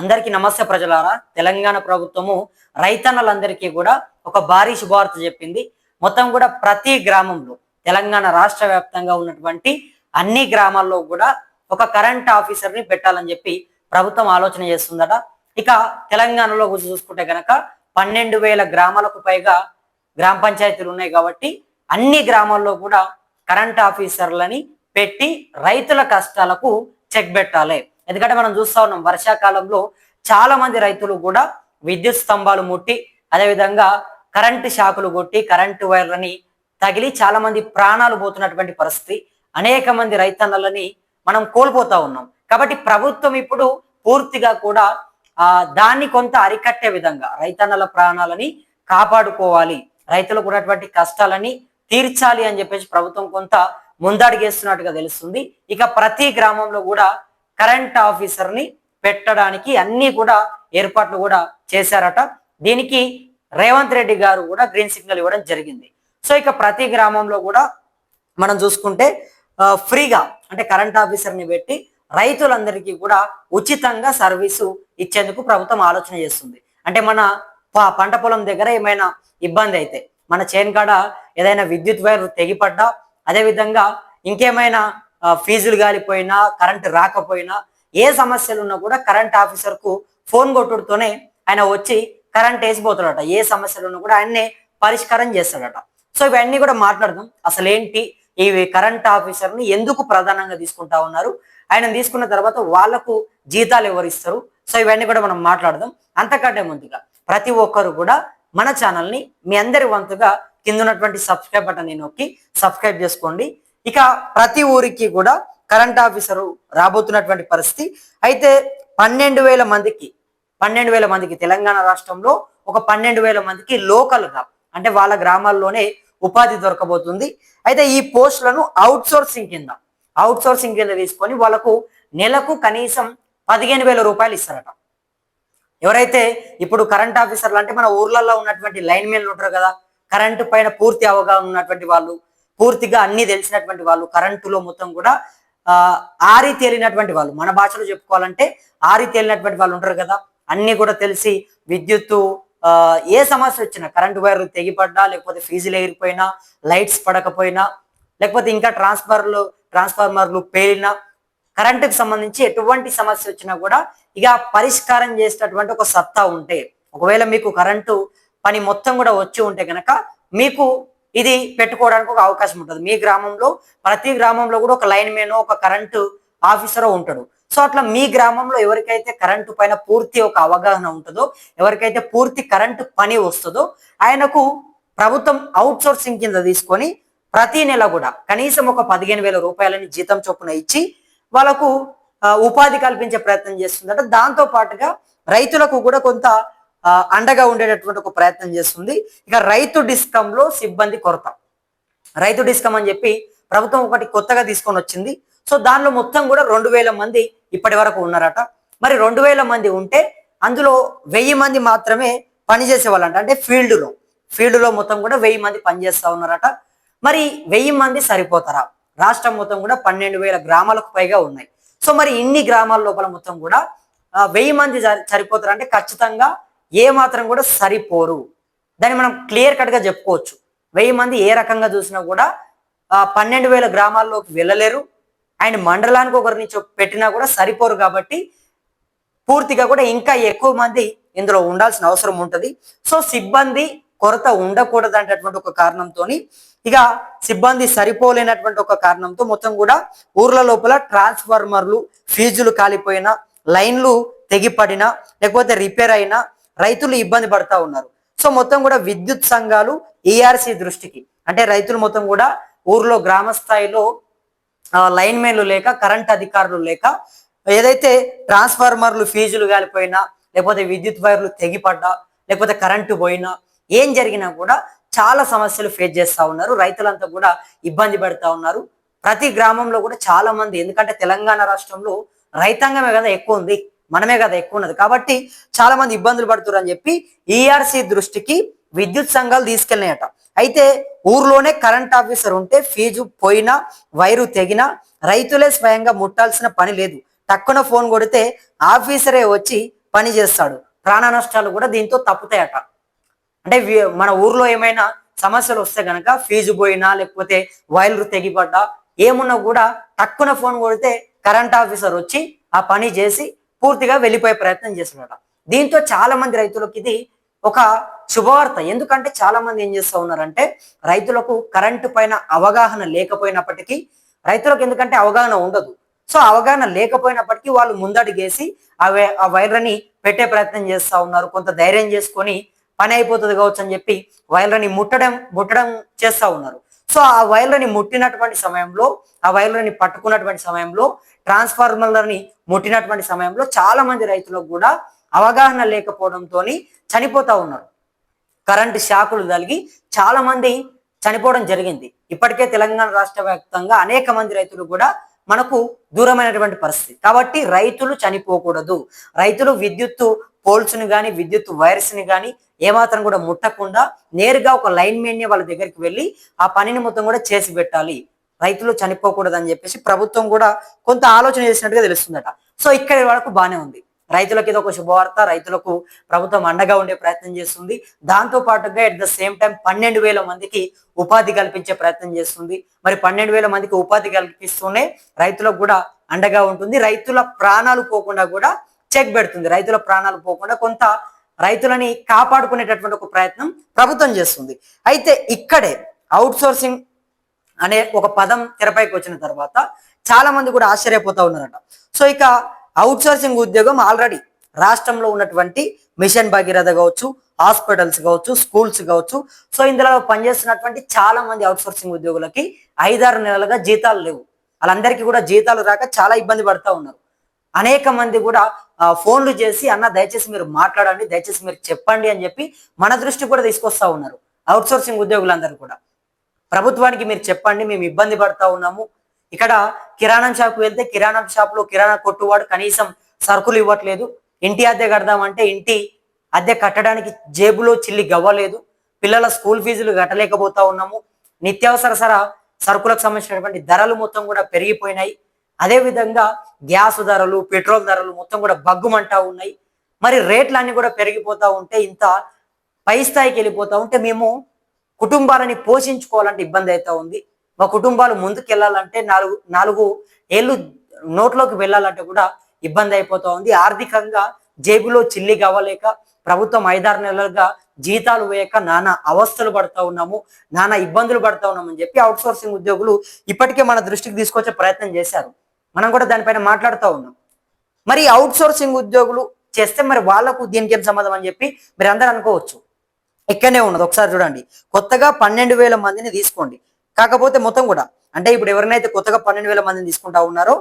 అందరికీ నమస్తే ప్రజలారా. తెలంగాణ ప్రభుత్వము రైతన్నలందరికీ కూడా ఒక భారీ శుభవార్త చెప్పింది. మొత్తం కూడా ప్రతి గ్రామంలో తెలంగాణ రాష్ట్ర వ్యాప్తంగా ఉన్నటువంటి అన్ని గ్రామాల్లో కూడా ఒక కరెంట్ ఆఫీసర్ని పెట్టాలని చెప్పి ప్రభుత్వం ఆలోచన చేస్తుందట. ఇక తెలంగాణలో చూసుకుంటే కనుక 12,000 గ్రామాలకు పైగా గ్రామ పంచాయతీలు ఉన్నాయి కాబట్టి అన్ని గ్రామాల్లో కూడా కరెంట్ ఆఫీసర్లని పెట్టి రైతుల కష్టాలకు చెక్ పెట్టాలి. ఎందుకంటే మనం చూస్తా ఉన్నాం వర్షాకాలంలో చాలా మంది రైతులు కూడా విద్యుత్ స్తంభాలు ముట్టి అదేవిధంగా కరెంటు షాకులు కొట్టి కరెంటు వైర్లని తగిలి చాలా మంది ప్రాణాలు పోతున్నటువంటి పరిస్థితి. అనేక మంది రైతన్నలని మనం కోల్పోతా ఉన్నాం. కాబట్టి ప్రభుత్వం ఇప్పుడు పూర్తిగా కూడా దాన్ని కొంత అరికట్టే విధంగా రైతన్నల ప్రాణాలని కాపాడుకోవాలి, రైతులకు ఉన్నటువంటి కష్టాలని తీర్చాలి అని చెప్పేసి ప్రభుత్వం కొంత ముందడుగేస్తున్నట్టుగా తెలుస్తుంది. ఇక ప్రతి గ్రామంలో కూడా కరెంట్ ఆఫీసర్ని పెట్టడానికి అన్ని కూడా ఏర్పాట్లు కూడా చేశారట. దీనికి రేవంత్ రెడ్డి గారు కూడా గ్రీన్ సిగ్నల్ ఇవ్వడం జరిగింది. సో ఇక ప్రతి గ్రామంలో కూడా మనం చూసుకుంటే ఫ్రీగా అంటే కరెంట్ ఆఫీసర్ని పెట్టి రైతులందరికీ కూడా ఉచితంగా సర్వీసు ఇచ్చేందుకు ప్రభుత్వం ఆలోచన చేస్తుంది. అంటే మన పంట పొలం దగ్గర ఏమైనా ఇబ్బంది అయితే, మన చేను కాడ ఏదైనా విద్యుత్ వైర్ తెగిపడ్డా, అదేవిధంగా ఇంకేమైనా ఫీజులు గాలిపోయినా కరెంట్ రాకపోయినా ఏ సమస్యలు ఉన్నా కూడా కరెంట్ ఆఫీసర్కు ఫోన్ కొట్టుడుతోనే ఆయన వచ్చి కరెంట్ వేసిపోతాడట. ఏ సమస్యలు ఉన్నా కూడా ఆయన్నే పరిష్కారం చేస్తాడట. సో ఇవన్నీ కూడా మాట్లాడదాం. అసలు ఏంటి ఈ కరెంట్ ఆఫీసర్ని ఎందుకు ప్రధానంగా తీసుకుంటా ఉన్నారు, ఆయన తీసుకున్న తర్వాత వాళ్లకు జీతాలు ఎవరిస్తారు, సో ఇవన్నీ కూడా మనం మాట్లాడదాం. అంతకంటే ముందుగా ప్రతి ఒక్కరు కూడా మన ఛానల్ని మీ అందరి వంతుగా కింద ఉన్నటువంటి సబ్స్క్రైబ్ బటన్ నొక్కి సబ్స్క్రైబ్ చేసుకోండి. ఇక ప్రతి ఊరికి కూడా కరెంట్ ఆఫీసరు రాబోతున్నటువంటి పరిస్థితి అయితే 12,000 మందికి తెలంగాణ రాష్ట్రంలో ఒక 12,000 మందికి లోకల్గా అంటే వాళ్ళ గ్రామాల్లోనే ఉపాధి దొరకబోతుంది. అయితే ఈ పోస్టులను అవుట్ సోర్సింగ్ కింద తీసుకొని వాళ్ళకు నెలకు కనీసం 15,000 రూపాయలు ఇస్తారట. ఎవరైతే ఇప్పుడు కరెంట్ ఆఫీసర్లు అంటే మన ఊర్లలో ఉన్నటువంటి లైన్ మెన్లు ఉంటారు కదా, కరెంటు పైన పూర్తి అవగాహన ఉన్నటువంటి వాళ్ళు, పూర్తిగా అన్ని తెలిసినటువంటి వాళ్ళు, కరెంటులో మొత్తం కూడా ఆరి తేలినటువంటి వాళ్ళు, మన భాషలో చెప్పుకోవాలంటే ఆరి తేలినటువంటి వాళ్ళు ఉంటారు కదా, అన్ని కూడా తెలిసి విద్యుత్తు ఏ సమస్య వచ్చినా, కరెంటు వైర్లు తెగిపడ్డా, లేకపోతే ఫీజులు ఎగిరిపోయినా, లైట్స్ పడకపోయినా, లేకపోతే ఇంకా ట్రాన్స్ఫార్మర్లు పేలినా, కరెంటుకు సంబంధించి ఎటువంటి సమస్య వచ్చినా కూడా ఇక పరిష్కారం చేసేటటువంటి ఒక సత్తా ఉంటే, ఒకవేళ మీకు కరెంటు పని మొత్తం కూడా వచ్చి ఉంటే కనుక మీకు ఇది పెట్టుకోవడానికి ఒక అవకాశం ఉంటుంది. మీ గ్రామంలో ప్రతి గ్రామంలో కూడా ఒక లైన్ మ్యాన్, ఒక కరెంటు ఆఫీసర్ ఉంటాడు. సో అట్లా మీ గ్రామంలో ఎవరికైతే కరెంటు పైన పూర్తి ఒక అవగాహన ఉంటుందో, ఎవరికైతే పూర్తి కరెంటు పని వస్తుందో, ఆయనకు ప్రభుత్వం అవుట్ సోర్సింగ్ కింద తీసుకొని ప్రతి నెల కూడా కనీసం ఒక 15,000 రూపాయలని జీతం చొప్పున ఇచ్చి వాళ్ళకు ఉపాధి కల్పించే ప్రయత్నం చేస్తుందట. దాంతో పాటుగా రైతులకు కూడా కొంత అండగా ఉండేటటువంటి ఒక ప్రయత్నం చేస్తుంది. ఇక రైతు డిస్కంలో సిబ్బంది కొరత, రైతు డిస్కం అని చెప్పి ప్రభుత్వం ఒకటి కొత్తగా తీసుకొని వచ్చింది. సో దానిలో మొత్తం కూడా 2,000 మంది ఇప్పటి వరకు ఉన్నారట. మరి 2,000 మంది ఉంటే అందులో 1,000 మంది మాత్రమే పనిచేసే వాళ్ళంట. అంటే ఫీల్డ్లో మొత్తం కూడా 1,000 మంది పనిచేస్తా ఉన్నారట. మరి 1,000 మంది సరిపోతారా? రాష్ట్రం మొత్తం కూడా 12,000 గ్రామాలకు పైగా ఉన్నాయి. సో మరి ఇన్ని గ్రామాల లోపల మొత్తం కూడా 1,000 మంది సరిపోతారు అంటే ఖచ్చితంగా ఏ మాత్రం కూడా సరిపోరు. దాన్ని మనం క్లియర్ కట్ గా చెప్పుకోవచ్చు. 1,000 మంది ఏ రకంగా చూసినా కూడా 12,000 గ్రామాల్లోకి వెళ్ళలేరు. ఆయన మండలానికి ఒకరిని పెట్టినా కూడా సరిపోరు. కాబట్టి పూర్తిగా కూడా ఇంకా ఎక్కువ మంది ఇందులో ఉండాల్సిన అవసరం ఉంటుంది. సో సిబ్బంది కొరత ఉండకూడదు అనేటటువంటి ఒక కారణంతో, ఇక సిబ్బంది సరిపోలేనటువంటి ఒక కారణంతో మొత్తం కూడా ఊర్ల లోపల ట్రాన్స్ఫార్మర్లు ఫీజులు కాలిపోయినా, లైన్లు తెగిపడినా, లేకపోతే రిపేర్ అయినా రైతులు ఇబ్బంది పడతా ఉన్నారు. సో మొత్తం కూడా విద్యుత్ సంఘాలు ఈఆర్సీ దృష్టికి, అంటే రైతులు మొత్తం కూడా ఊర్లో గ్రామ స్థాయిలో లైన్ మెన్లు లేక, కరెంట్ అధికారులు లేక, ఏదైతే ట్రాన్స్ఫార్మర్లు ఫీజులు కాలిపోయినా, లేకపోతే విద్యుత్ వైర్లు తెగిపడ్డా, లేకపోతే కరెంటు పోయినా, ఏం జరిగినా కూడా చాలా సమస్యలు ఫేస్ చేస్తా ఉన్నారు. రైతులంతా కూడా ఇబ్బంది పడతా ఉన్నారు. ప్రతి గ్రామంలో కూడా చాలా మంది, ఎందుకంటే తెలంగాణ రాష్ట్రంలో రైతాంగమే కదా ఎక్కువ ఉంది, మనమే కదా ఎక్కువ ఉన్నది, కాబట్టి చాలా మంది ఇబ్బందులు పడుతున్నారు అని చెప్పి ఈఆర్సీ దృష్టికి విద్యుత్ సంఘాలు తీసుకెళ్ళినాయట. అయితే ఊర్లోనే కరెంట్ ఆఫీసర్ ఉంటే ఫీజు పోయినా, వైరు తెగినా రైతులే స్వయంగా ముట్టాల్సిన పని లేదు. టక్కున ఫోన్ కొడితే ఆఫీసరే వచ్చి పని చేస్తాడు. ప్రాణ నష్టాలు కూడా దీంతో తప్పుతాయట. అంటే మన ఊర్లో ఏమైనా సమస్యలు వస్తే గనక ఫీజు పోయినా లేకపోతే వైర్లు తెగిపడ్డా ఏమున్నా కూడా టక్కున ఫోన్ కొడితే కరెంట్ ఆఫీసర్ వచ్చి ఆ పని చేసి పూర్తిగా వెళ్ళిపోయే ప్రయత్నం చేస్తున్నాడట. దీంతో చాలా మంది రైతులకు ఇది ఒక శుభవార్త. ఎందుకంటే చాలా మంది ఏం చేస్తూ ఉన్నారంటే రైతులకు కరెంటు పైన అవగాహన లేకపోయినప్పటికీ, రైతులకు ఎందుకంటే అవగాహన ఉండదు, సో అవగాహన లేకపోయినప్పటికీ వాళ్ళు ముందడుగేసి ఆ వైర్లని పెట్టే ప్రయత్నం చేస్తూ ఉన్నారు. కొంత ధైర్యం చేసుకొని పని అయిపోతుంది కావచ్చు అని చెప్పి వైర్లని ముట్టడం చేస్తూ ఉన్నారు. సో ఆ వైర్లని ముట్టినటువంటి సమయంలో, ఆ వైర్లని పట్టుకున్నటువంటి సమయంలో, ట్రాన్స్ఫార్మర్లని ముట్టినటువంటి సమయంలో చాలా మంది రైతులకు కూడా అవగాహన లేకపోవడంతో చనిపోతా ఉన్నారు. కరెంటు షాకులు తగిలి చాలా మంది చనిపోవడం జరిగింది. ఇప్పటికే తెలంగాణ రాష్ట్ర వ్యాప్తంగా అనేక మంది రైతులు కూడా మనకు దూరమైనటువంటి పరిస్థితి. కాబట్టి రైతులు చనిపోకూడదు. రైతులు విద్యుత్తు పోల్స్ ని కానీ విద్యుత్ వైర్స్ ని కానీ ఏమాత్రం కూడా ముట్టకుండా నేరుగా ఒక లైన్ మెన్ వాళ్ళ దగ్గరికి వెళ్ళి ఆ పనిని మొత్తం కూడా చేసి పెట్టాలి. రైతులు చనిపోకూడదు అని చెప్పేసి ప్రభుత్వం కూడా కొంత ఆలోచన చేసినట్టుగా తెలుస్తుందట. సో ఇక్కడి వరకు బానే ఉంది. రైతులకు ఇది ఒక శుభవార్త. రైతులకు ప్రభుత్వం అండగా ఉండే ప్రయత్నం చేస్తుంది. దాంతో పాటుగా ఎట్ ద సేమ్ టైం 12,000 మందికి ఉపాధి కల్పించే ప్రయత్నం చేస్తుంది. మరి 12,000 మందికి ఉపాధి కల్పిస్తూనే రైతులకు కూడా అండగా ఉంటుంది. రైతుల ప్రాణాలు పోకుండా కూడా చెక్ పెడుతుంది. రైతుల ప్రాణాలు పోకుండా కొంత రైతులని కాపాడుకునేటటువంటి ఒక ప్రయత్నం ప్రభుత్వం చేస్తుంది. అయితే ఇక్కడే అవుట్ సోర్సింగ్ అనే ఒక పదం తెరపైకి వచ్చిన తర్వాత చాలా మంది కూడా ఆశ్చర్యపోతా ఉన్నారట. సో ఇక అవుట్ సోర్సింగ్ ఉద్యోగం ఆల్రెడీ రాష్ట్రంలో ఉన్నటువంటి మిషన్ భగీరథ కావచ్చు, హాస్పిటల్స్ కావచ్చు, స్కూల్స్ కావచ్చు, సో ఇందులో పనిచేస్తున్నటువంటి చాలా మంది అవుట్ సోర్సింగ్ ఉద్యోగులకి 5-6 నెలలుగా జీతాలు లేవు. వాళ్ళందరికీ కూడా జీతాలు రాక చాలా ఇబ్బంది పడతా ఉన్నారు. అనేక మంది కూడా ఫోన్లు చేసి అన్న దయచేసి మీరు మాట్లాడండి, దయచేసి మీరు చెప్పండి అని చెప్పి మన దృష్టి కూడా తీసుకొస్తా ఉన్నారు. అవుట్ సోర్సింగ్ ఉద్యోగులందరూ కూడా ప్రభుత్వానికి మీరు చెప్పండి, మేము ఇబ్బంది పడతా ఉన్నాము. ఇక్కడ కిరాణా షాప్కి వెళ్తే కిరాణా షాప్ లో కిరాణా కొట్టువాడు కనీసం సరుకులు ఇవ్వట్లేదు. ఇంటి అద్దె కడదామంటే ఇంటి అద్దె కట్టడానికి జేబులో చిల్లి గవ్వలేదు. పిల్లల స్కూల్ ఫీజులు కట్టలేకపోతా ఉన్నాము. నిత్యావసర సరుకులకు సంబంధించినటువంటి ధరలు మొత్తం కూడా పెరిగిపోయినాయి. అదే విధంగా గ్యాస్ ధరలు, పెట్రోల్ ధరలు మొత్తం కూడా బగ్గుమంటా ఉన్నాయి. మరి రేట్లన్నీ కూడా పెరిగిపోతా ఉంటే, ఇంత పై స్థాయికి వెళ్ళిపోతా ఉంటే మేము కుటుంబాలని పోషించుకోవాలంటే ఇబ్బంది అవుతా ఉంది. మా కుటుంబాలు ముందుకు వెళ్ళాలంటే నాలుగు ఏళ్ళు నోట్లోకి వెళ్ళాలంటే కూడా ఇబ్బంది అయిపోతా ఉంది. ఆర్థికంగా జేబులో చిల్లి కావలేక ప్రభుత్వం 5-6 నెలలుగా జీతాలు వేయక నానా అవస్థలు పడతా ఉన్నాము, నానా ఇబ్బందులు పడతా ఉన్నాము అని చెప్పి అవుట్ సోర్సింగ్ ఉద్యోగులు ఇప్పటికే మన దృష్టికి తీసుకొచ్చే ప్రయత్నం చేశారు. మనం కూడా దానిపైన మాట్లాడుతూ ఉన్నాం. మరి అవుట్ సోర్సింగ్ ఉద్యోగులు చేస్తే మరి వాళ్లకు దీనికి ఏం సంబంధం అని చెప్పి మీరు అందరూ అనుకోవచ్చు. ఇక్కడనే ఉన్నది, ఒకసారి చూడండి. కొత్తగా 12,000 మందిని తీసుకోండి. కాకపోతే మొత్తం కూడా అంటే ఇప్పుడు ఎవరినైతే కొత్తగా 12,000 మందిని తీసుకుంటా ఉన్నారు,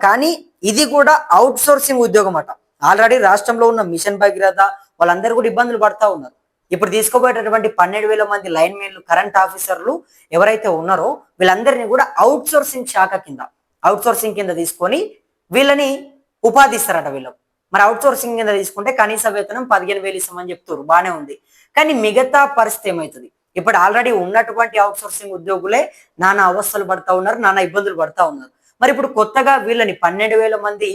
కానీ ఇది కూడా అవుట్ సోర్సింగ్ ఉద్యోగం అట. ఆల్రెడీ రాష్ట్రంలో ఉన్న మిషన్ భగీరథ వాళ్ళందరూ కూడా ఇబ్బందులు పడతా ఉన్నారు. ఇప్పుడు తీసుకోబోయేటటువంటి 12,000 మంది లైన్ మెన్లు, కరెంట్ ఆఫీసర్లు ఎవరైతే ఉన్నారో వీళ్ళందరినీ కూడా అవుట్ సోర్సింగ్ శాఖ కింద, అవుట్ సోర్సింగ్ కింద తీసుకొని వీళ్ళని ఉపాధి ఇస్తారట వీళ్ళకు. మరి అవుట్ సోర్సింగ్ కింద తీసుకుంటే కనీస వేతనం 15,000 ఇస్తామని చెప్తారు, బానే ఉంది. కానీ మిగతా పరిస్థితి ఏమవుతుంది? ఇప్పుడు ఆల్రెడీ ఉన్నటువంటి అవుట్ సోర్సింగ్ ఉద్యోగులే నానా అవస్థలు పడతా ఉన్నారు, నానా ఇబ్బందులు పడతా ఉన్నారు. మరి ఇప్పుడు కొత్తగా వీళ్ళని 12,000 మంది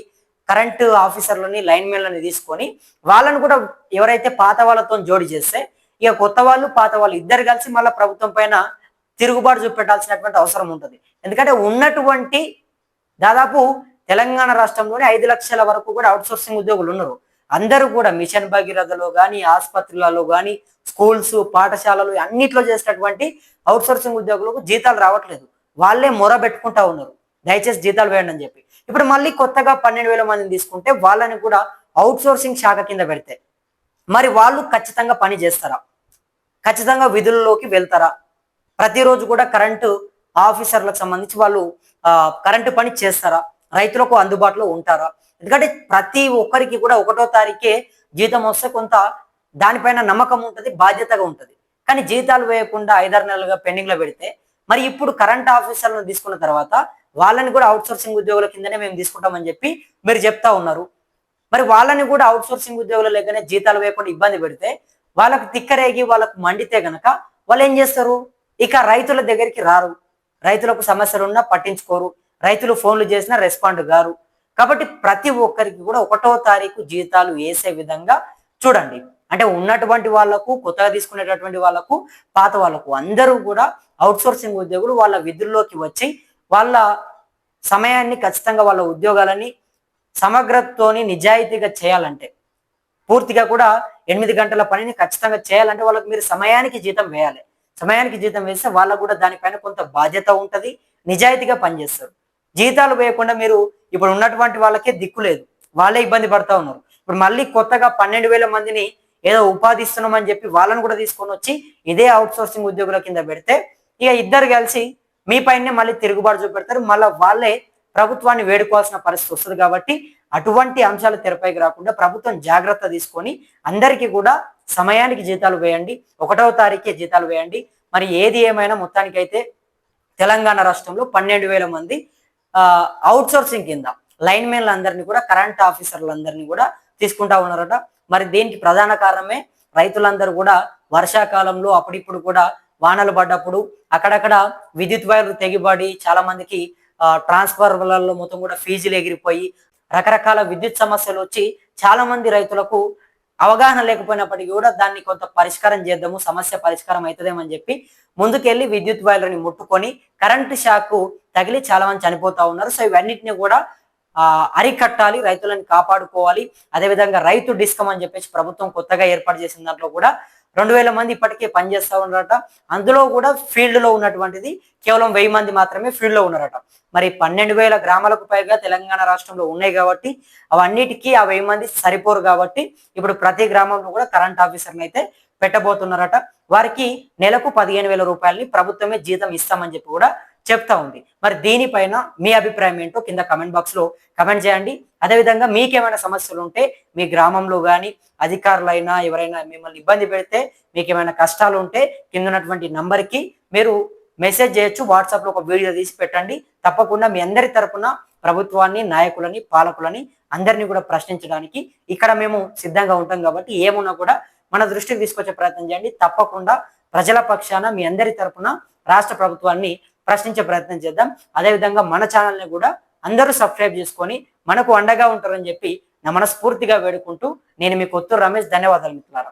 కరెంటు ఆఫీసర్లని, లైన్ మెన్లని తీసుకొని వాళ్ళని కూడా ఎవరైతే పాత వాళ్ళతో జోడి చేస్తే ఇక కొత్త వాళ్ళు పాత వాళ్ళు ఇద్దరు కలిసి మళ్ళీ ప్రభుత్వం పైన తిరుగుబాటు చూపెట్టాల్సినటువంటి అవసరం ఉంటుంది. ఎందుకంటే ఉన్నటువంటి దాదాపు తెలంగాణ రాష్ట్రంలోని 5 లక్షల వరకు కూడా అవుట్ సోర్సింగ్ ఉద్యోగులు ఉన్నారు. అందరూ కూడా మిషన్ భగీరథలో కానీ, ఆసుపత్రులలో కానీ, స్కూల్స్, పాఠశాలలు అన్నిట్లో చేసినటువంటి అవుట్ సోర్సింగ్ ఉద్యోగులకు జీతాలు రావట్లేదు. వాళ్ళే మొర పెట్టుకుంటా ఉన్నారు, దయచేసి జీతాలు వేయండి అని చెప్పి. ఇప్పుడు మళ్ళీ కొత్తగా 12,000 మందిని తీసుకుంటే వాళ్ళని కూడా అవుట్ సోర్సింగ్ శాఖ కింద పెడితే మరి వాళ్ళు ఖచ్చితంగా పని చేస్తారా? ఖచ్చితంగా విధుల్లోకి వెళ్తారా? ప్రతిరోజు కూడా కరెంటు ఆఫీసర్లకు సంబంధించి వాళ్ళు కరెంటు పని చేస్తారా? రైతులకు అందుబాటులో ఉంటారా? ఎందుకంటే ప్రతి ఒక్కరికి కూడా 1వ తారీఖే జీతం వస్తే కొంత దానిపైన నమ్మకం ఉంటుంది, బాధ్యతగా ఉంటుంది. కానీ జీతాలు వేయకుండా 5-6 నెలలుగా పెండింగ్ లో పెడితే మరి ఇప్పుడు కరెంట్ ఆఫీసర్లను తీసుకున్న తర్వాత వాళ్ళని కూడా అవుట్ సోర్సింగ్ ఉద్యోగుల కిందనే మేము తీసుకుంటామని చెప్పి మీరు చెప్తా ఉన్నారు. మరి వాళ్ళని కూడా అవుట్ సోర్సింగ్ ఉద్యోగుల లేకనే జీతాలు వేయకుండా ఇబ్బంది పెడితే వాళ్ళకు తిక్కరేగి వాళ్ళకు మండితే గనక వాళ్ళు ఏం చేస్తారు? ఇక రైతుల దగ్గరికి రారు, రైతులకు సమస్యలు ఉన్నా పట్టించుకోరు, రైతులు ఫోన్లు చేసినా రెస్పాండ్ గారు. కాబట్టి ప్రతి ఒక్కరికి కూడా 1వ తారీఖు జీతాలు వేసే విధంగా చూడండి. అంటే ఉన్నటువంటి వాళ్ళకు, కొత్తగా తీసుకునేటటువంటి వాళ్ళకు, పాత వాళ్ళకు అందరూ కూడా అవుట్సోర్సింగ్ ఉద్యోగులు వాళ్ళ విధుల్లోకి వచ్చి వాళ్ళ సమయాన్ని ఖచ్చితంగా వాళ్ళ ఉద్యోగాలని సమగ్రతతోని నిజాయితీగా చేయాలంటే, పూర్తిగా కూడా 8 గంటల పనిని ఖచ్చితంగా చేయాలంటే వాళ్ళకి మీరు సమయానికి జీతం వేయాలి. సమయానికి జీతం వేస్తే వాళ్ళకు కూడా దానిపైన కొంత బాధ్యత ఉంటది. నిజాయితీగా పనిచేస్తారు. జీతాలు వేయకుండా మీరు ఇప్పుడు ఉన్నటువంటి వాళ్ళకే దిక్కు లేదు. వాళ్ళే ఇబ్బంది పడతా ఉన్నారు. ఇప్పుడు మళ్ళీ కొత్తగా 12,000 మందిని ఏదో ఉపాధి ఇస్తున్నామని చెప్పి వాళ్ళని కూడా తీసుకొని వచ్చి ఇదే అవుట్సోర్సింగ్ ఉద్యోగుల కింద పెడితే ఇక ఇద్దరు కలిసి మీ పైనే మళ్ళీ తిరుగుబాటు చూపెడతారు. మళ్ళీ వాళ్ళే ప్రభుత్వాన్ని వేడుకోవాల్సిన పరిస్థితి వస్తుంది. కాబట్టి అటువంటి అంశాలు తెరపైకి రాకుండా ప్రభుత్వం జాగ్రత్త తీసుకొని అందరికీ కూడా సమయానికి జీతాలు వేయండి. 1వ తారీఖే జీతాలు వేయండి. మరి ఏది ఏమైనా మొత్తానికైతే తెలంగాణ రాష్ట్రంలో 12,000 మంది అవుట్సోర్సింగ్ కింద లైన్మెన్లందరినీ కూడా, కరెంట్ ఆఫీసర్లందరినీ కూడా తీసుకుంటా ఉన్నారట. మరి దీనికి ప్రధాన కారణమే రైతులందరూ కూడా వర్షాకాలంలో అప్పుడిప్పుడు కూడా వానలు పడ్డప్పుడు అక్కడక్కడ విద్యుత్ వైర్లు తెగిపడి చాలా మందికి ట్రాన్స్ఫార్మర్లలో మొత్తం కూడా ఫీజులు ఎగిరిపోయి రకరకాల విద్యుత్ సమస్యలు వచ్చి చాలా మంది రైతులకు అవగాహన లేకపోయినప్పటికీ కూడా దాన్ని కొంత పరిష్కారం చేద్దాము, సమస్య పరిష్కారం అవుతుందేమని చెప్పి ముందుకెళ్లి విద్యుత్ వైర్లని ముట్టుకొని కరెంటు షాక్ తగిలి చాలా మంది చనిపోతా ఉన్నారు. సో ఇవన్నిటిని కూడా అరికట్టాలి, రైతులను కాపాడుకోవాలి. అదేవిధంగా రైతు డిస్కమ్ అని చెప్పేసి ప్రభుత్వం కొత్తగా ఏర్పాటు చేసిన దాంట్లో కూడా 2,000 మంది ఇప్పటికే పనిచేస్తా ఉన్నారట. అందులో కూడా ఫీల్డ్ లో ఉన్నటువంటిది కేవలం 1000 మంది మాత్రమే ఫీల్డ్ లో ఉన్నారట. మరి 12,000 గ్రామాలకు పైగా తెలంగాణ రాష్ట్రంలో ఉన్నాయి కాబట్టి అవన్నిటికీ ఆ 1000 మంది సరిపోరు. కాబట్టి ఇప్పుడు ప్రతి గ్రామంలో కూడా కరెంట్ ఆఫీసర్ని అయితే పెట్టబోతున్నారట. వారికి నెలకు 15,000 రూపాయలని ప్రభుత్వమే జీతం ఇస్తామని చెప్పి కూడా చెప్తా ఉంది. మరి దీనిపైన మీ అభిప్రాయం ఏంటో కింద కమెంట్ బాక్స్ లో కమెంట్ చేయండి. అదేవిధంగా మీకేమైనా సమస్యలు ఉంటే మీ గ్రామంలో కానీ అధికారులైనా ఎవరైనా మిమ్మల్ని ఇబ్బంది పెడితే, మీకు ఏమైనా కష్టాలు ఉంటే కింద ఉన్నటువంటి నంబర్కి మీరు మెసేజ్ చేయొచ్చు. వాట్సాప్ లో ఒక వీడియో తీసి పెట్టండి. తప్పకుండా మీ అందరి తరపున ప్రభుత్వాన్ని, నాయకులని, పాలకులని అందరినీ కూడా ప్రశ్నించడానికి ఇక్కడ మేము సిద్ధంగా ఉంటాం. కాబట్టి ఏమున్నా కూడా మన దృష్టికి తీసుకొచ్చే ప్రయత్నం చేయండి. తప్పకుండా ప్రజల పక్షాన మీ అందరి తరపున రాష్ట్ర ప్రభుత్వాన్ని ప్రశ్నించే ప్రయత్నం చేద్దాం. అదేవిధంగా మన ఛానల్ని కూడా అందరూ సబ్స్క్రైబ్ చేసుకొని మనకు అండగా ఉంటారని చెప్పి నా మనస్ఫూర్తిగా వేడుకుంటూ నేను మీ కొత్తూరు రమేష్. ధన్యవాదాలు మిత్రులారా.